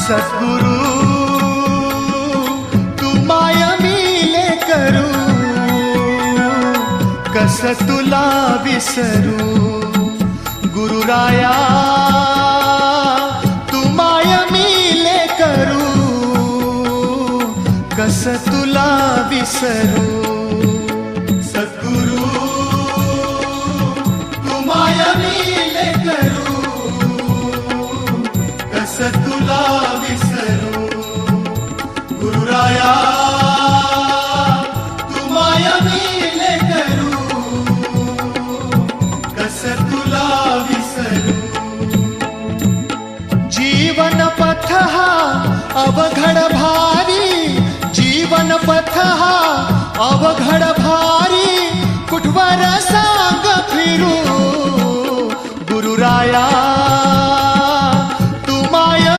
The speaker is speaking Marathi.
सद्गुरु तू माय मिले करू, कस तुला विसरू. गुरुराया तू माय मिले करू, कस तुला विसरू. सद्गुरु तू माय मिले करू, कस तुला विसरू. गुरुराया तू माय मिले करू, कस तुला विसरू. जीवन पथ हा अवघड भारी, जीवन पथ हा अवघड भारी, कुठवर सांग फिरू. गुरुराया